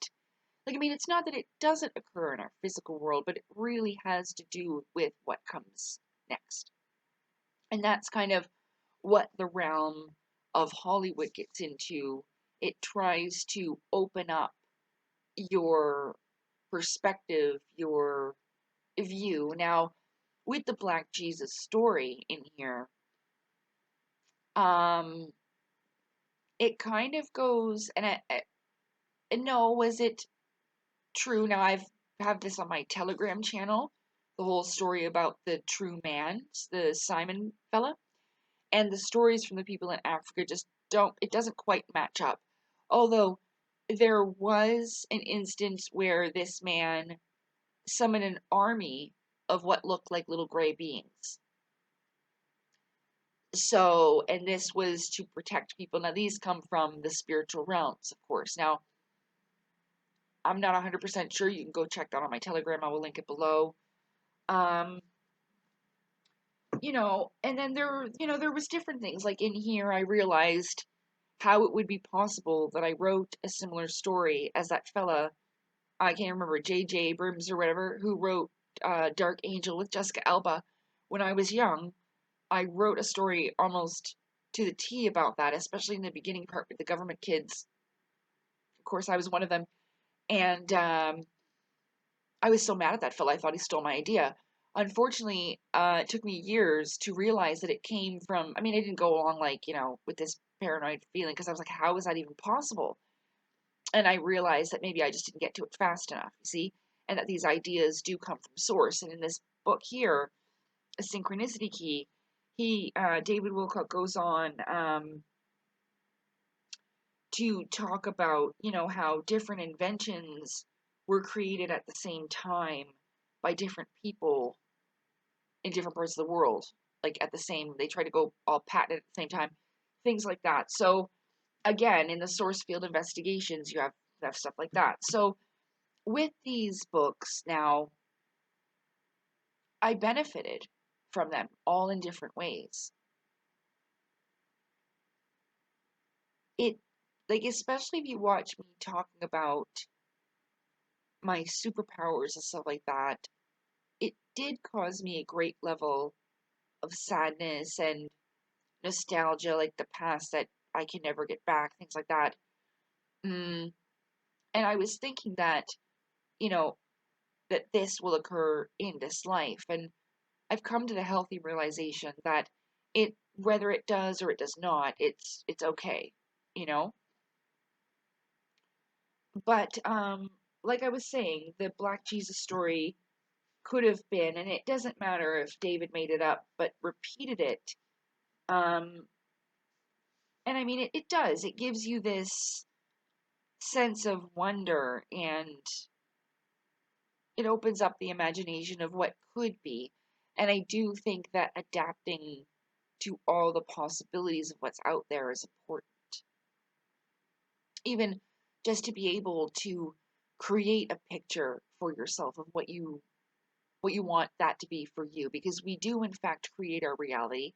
it's not that it doesn't occur in our physical world, but it really has to do with what comes next. And that's kind of what the realm of Hollywood gets into. It tries to open up your perspective, your view. Now, with the Black Jesus story in here, it kind of goes, and no, was it true? Now, I've have this on my Telegram channel, the whole story about the true man, the Simon fella, and the stories from the people in Africa just it doesn't quite match up. Although, there was an instance where this man summoned an army of what looked like little gray beings. So, and this was to protect people. Now, these come from the spiritual realms, of course. Now, I'm not 100% sure. You can go check that on my Telegram. I will link it below. And then there was different things. Like in here, I realized how it would be possible that I wrote a similar story as that fella, I can't remember, J.J. Abrams or whatever, who wrote Dark Angel with Jessica Alba. When I was young, I wrote a story almost to the T about that, especially in the beginning part with the government kids. Of course, I was one of them. And I was so mad at that fellow. I thought he stole my idea. Unfortunately, it took me years to realize that it came from, I mean, I didn't go along like, with this paranoid feeling because I was like, how is that even possible? And I realized that maybe I just didn't get to it fast enough, you see, and that these ideas do come from source. And in this book here, A Synchronicity Key, David Wilcock goes on to talk about, how different inventions were created at the same time by different people in different parts of the world, like they try to go all patent at the same time, things like that. So again, in the source field investigations, you have stuff like that. So with these books now, I benefited from them all in different ways. It, like, especially if you watch me talking about my superpowers and stuff like that, it did cause me a great level of sadness and nostalgia, like the past that I can never get back, things like that. Mm. And I was thinking that, you know, that this will occur in this life. And I've come to the healthy realization that whether it does or it does not, it's okay, you know? But like I was saying, the Black Jesus story could have been, and it doesn't matter if David made it up, but repeated it. Um, and I mean, it does. It gives you this sense of wonder, and it opens up the imagination of what could be. And I do think that adapting to all the possibilities of what's out there is important. Even just to be able to create a picture for yourself of what you want that to be for you, because we do in fact create our reality.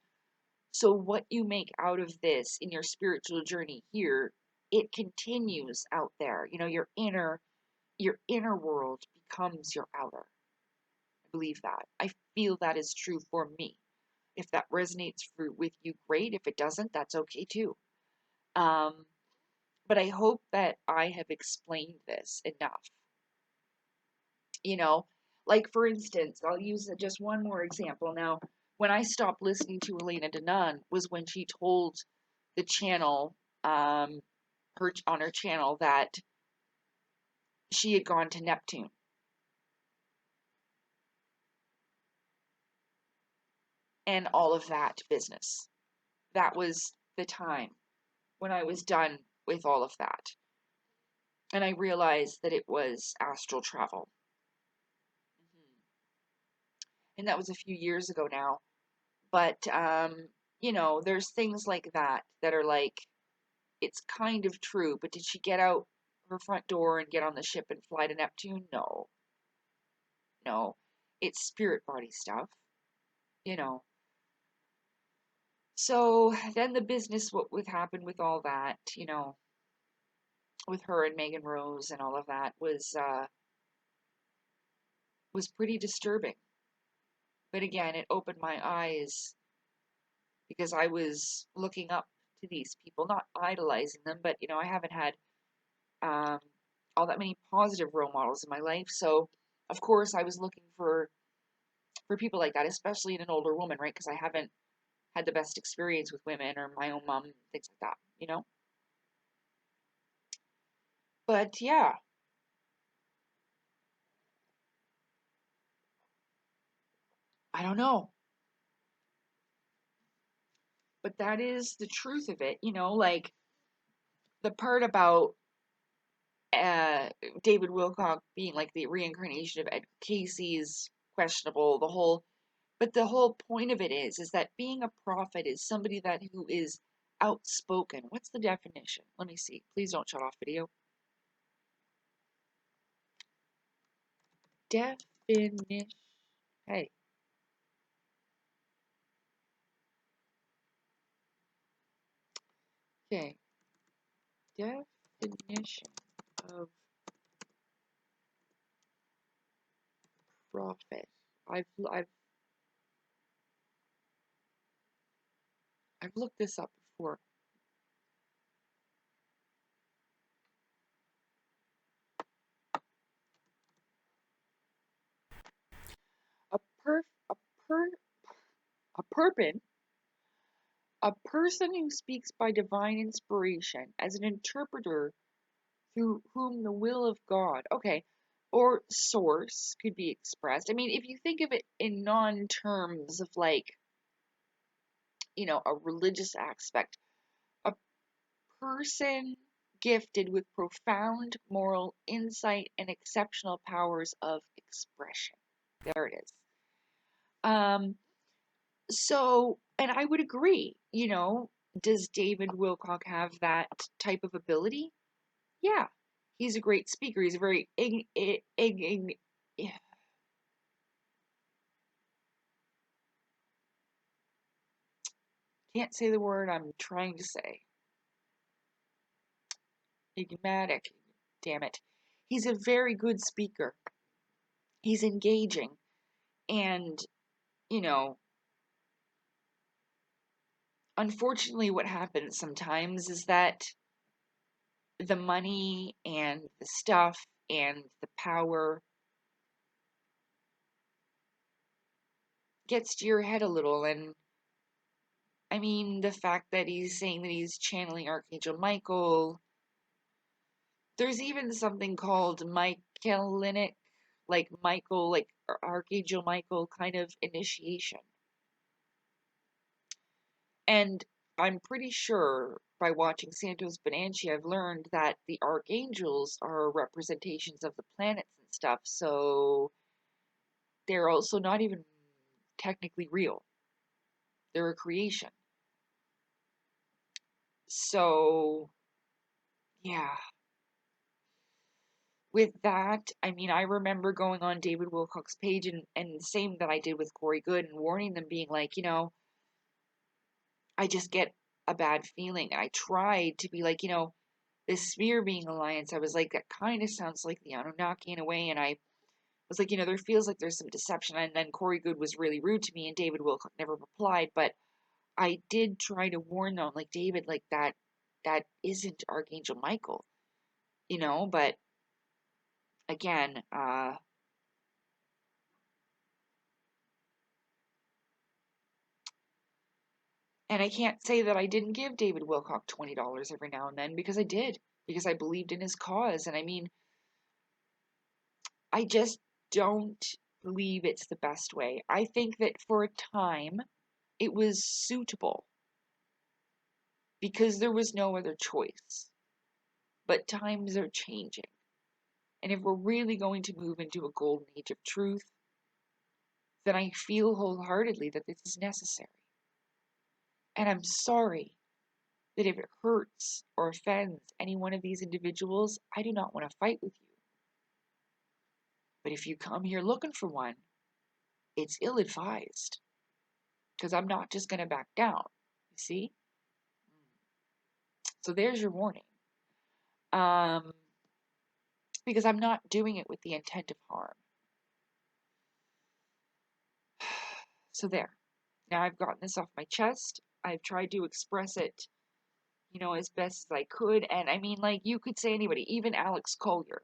So what you make out of this in your spiritual journey here, it continues out there. Your inner world becomes your outer. I believe that. I feel that is true for me. If that resonates with you, great. If it doesn't, that's okay too. Um, but I hope that I have explained this enough. You know, like for instance, I'll use just one more example. Now, when I stopped listening to Elena Danaan was when she told the channel, her channel, that she had gone to Neptune. And all of that business. That was the time when I was done with all of that. And I realized that it was astral travel. Mm-hmm. And that was a few years ago now. But, there's things like that are like, it's kind of true, but did she get out her front door and get on the ship and fly to Neptune? No. No. It's spirit body stuff, you know. So then the business, what would happen with all that, with her and Megan Rose and all of that was pretty disturbing. But again, it opened my eyes because I was looking up to these people, not idolizing them, but I haven't had um, all that many positive role models in my life. So, of course, I was looking for people like that, especially in an older woman, right? Because I haven't had the best experience with women or my own mom, things like that. But yeah, I don't know. But that is the truth of it, like the part about uh, David Wilcock being like the reincarnation of Ed Casey is questionable. But the whole point of it is that being a prophet is somebody who is outspoken. What's the definition? Let me see. Please don't shut off video. Definition. Hey. Okay. Definition of prophet. I've I've looked this up for. A per a per a perpin a person who speaks by divine inspiration as an interpreter through whom the will of God, okay, or source could be expressed. I mean, if you think of it in non terms of like, a religious aspect, a person gifted with profound moral insight and exceptional powers of expression. There it is. So, and I would agree, does David Wilcock have that type of ability? Yeah. He's a great speaker. He's a very can't say the word I'm trying to say. Enigmatic. Damn it. He's a very good speaker. He's engaging. And, you know, unfortunately, what happens sometimes is that the money and the stuff and the power gets to your head a little. And I mean, the fact that he's saying that he's channeling Archangel Michael. There's even something called Michaelinic, like Michael, like Archangel Michael kind of initiation. And I'm pretty sure by watching Santos Bonanchi, I've learned that the archangels are representations of the planets and stuff, so they're also not even technically real. They're a creation. So, yeah. With that, I mean, I remember going on David Wilcock's page and the same that I did with Corey Goode and warning them, being like, I just get a bad feeling. And I tried to be like, this sphere being alliance, I was like, that kind of sounds like the Anunnaki in a way. And I was like, there feels like there's some deception. And then Corey Goode was really rude to me and David Wilcock never replied. But I did try to warn them, like, David, like that isn't Archangel Michael, but again, and I can't say that I didn't give David Wilcock $20 every now and then, because I did, because I believed in his cause. And I mean, I just don't believe it's the best way. I think that for a time it was suitable because there was no other choice. But times are changing. And if we're really going to move into a golden age of truth, then I feel wholeheartedly that this is necessary. And I'm sorry that if it hurts or offends any one of these individuals, I do not want to fight with you. But if you come here looking for one, it's ill-advised. Because I'm not just going to back down. You see? So there's your warning. Because I'm not doing it with the intent of harm. So there. Now I've gotten this off my chest. I've tried to express it, as best as I could. And I mean, like, you could say anybody, even Alex Collier,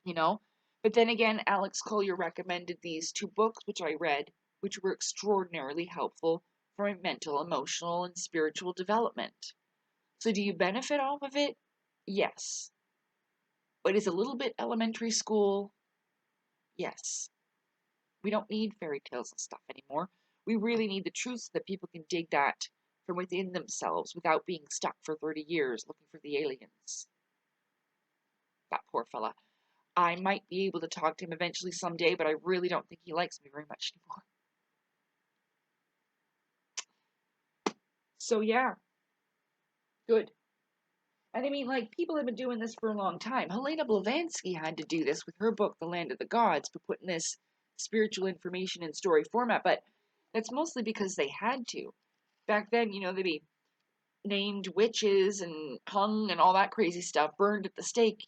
But then again, Alex Collier recommended these 2 books, which I read, which were extraordinarily helpful for my mental, emotional, and spiritual development. So do you benefit off of it? Yes. But is a little bit elementary school? Yes. We don't need fairy tales and stuff anymore. We really need the truth so that people can dig that from within themselves without being stuck for 30 years looking for the aliens. That poor fella. I might be able to talk to him eventually someday, but I really don't think he likes me very much anymore. So yeah, good. And I mean, like, people have been doing this for a long time. Helena Blavatsky had to do this with her book, The Land of the Gods, for putting this spiritual information in story format, but that's mostly because they had to. Back then, they'd be named witches and hung and all that crazy stuff, burned at the stake.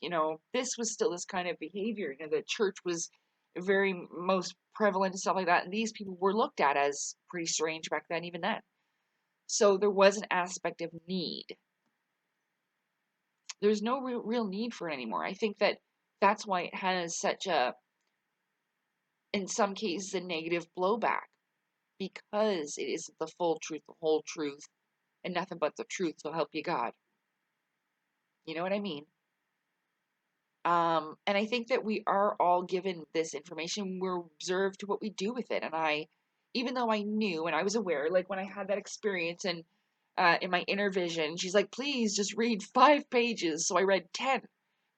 This was still this kind of behavior. The church was very most prevalent and stuff like that, and these people were looked at as pretty strange back then, even then. So there was an aspect of need. There's no real need for it anymore. I think that that's why it has such a, in some cases, a negative blowback, because it isn't the full truth, the whole truth, and nothing but the truth, so help you God. You know what I mean? And I think that we are all given this information. We're observed to what we do with it. And even though I knew and I was aware, like when I had that experience and in my inner vision, she's like, please just read 5 pages. So I read 10,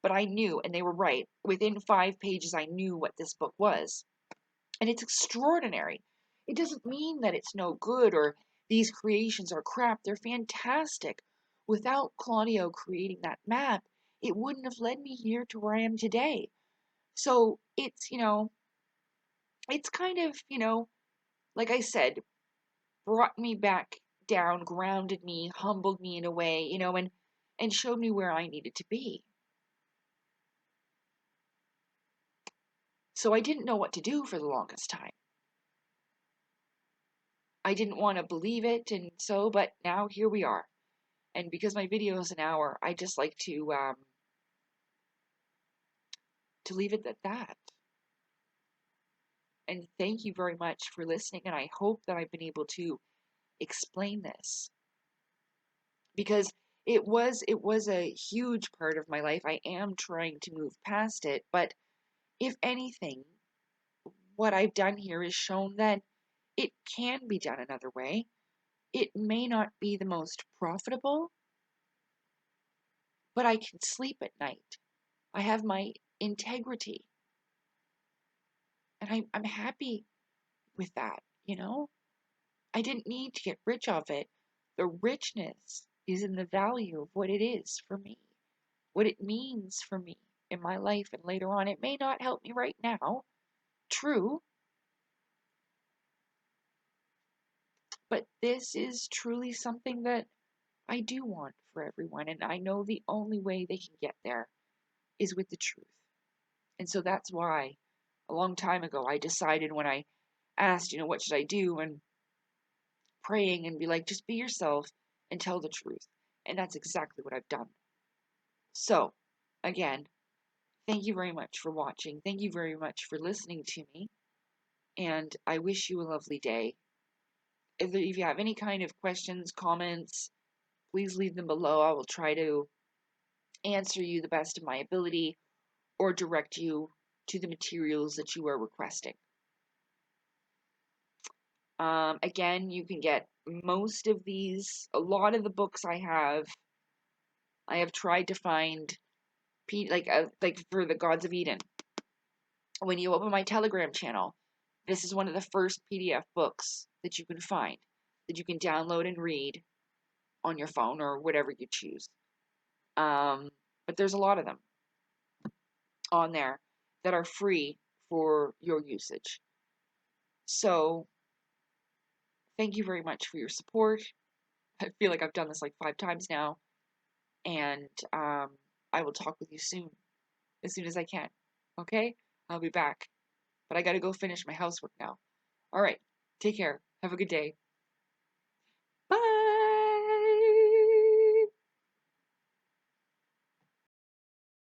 but I knew, and they were right. Within 5 pages, I knew what this book was. And it's extraordinary. It doesn't mean that it's no good or these creations are crap. They're fantastic. Without Claudio creating that map, it wouldn't have led me here to where I am today. So it's kind of, like I said, brought me back down, grounded me, humbled me in a way, and showed me where I needed to be. So I didn't know what to do for the longest time. I didn't want to believe it, but now here we are. And because my video is an hour, I just like to leave it at that. And thank you very much for listening, and I hope that I've been able to explain this, because it was a huge part of my life. I am trying to move past it, but if anything, what I've done here is shown that it can be done another way. It may not be the most profitable, but I can sleep at night. I have my integrity, and I'm happy with that, I didn't need to get rich off it. The richness is in the value of what it is for me, what it means for me in my life and later on. It may not help me right now, true, but this is truly something that I do want for everyone, and I know the only way they can get there is with the truth. And so that's why a long time ago I decided, when I asked, what should I do, and praying and be like, just be yourself and tell the truth. And that's exactly what I've done. So, again, thank you very much for watching. Thank you very much for listening to me. And I wish you a lovely day. If you have any kind of questions, comments, please leave them below. I will try to answer you the best of my ability or direct you to the materials that you are requesting. Again, you can get most of these, a lot of the books I have tried to find, like for the Gods of Eden. When you open my Telegram channel, this is one of the first PDF books that you can find, that you can download and read on your phone or whatever you choose. But there's a lot of them on there that are free for your usage. So, thank you very much for your support. I feel like I've done this like 5 times now. And I will talk with you soon as I can. Okay? I'll be back. But I gotta go finish my housework now. Alright, take care. Have a good day.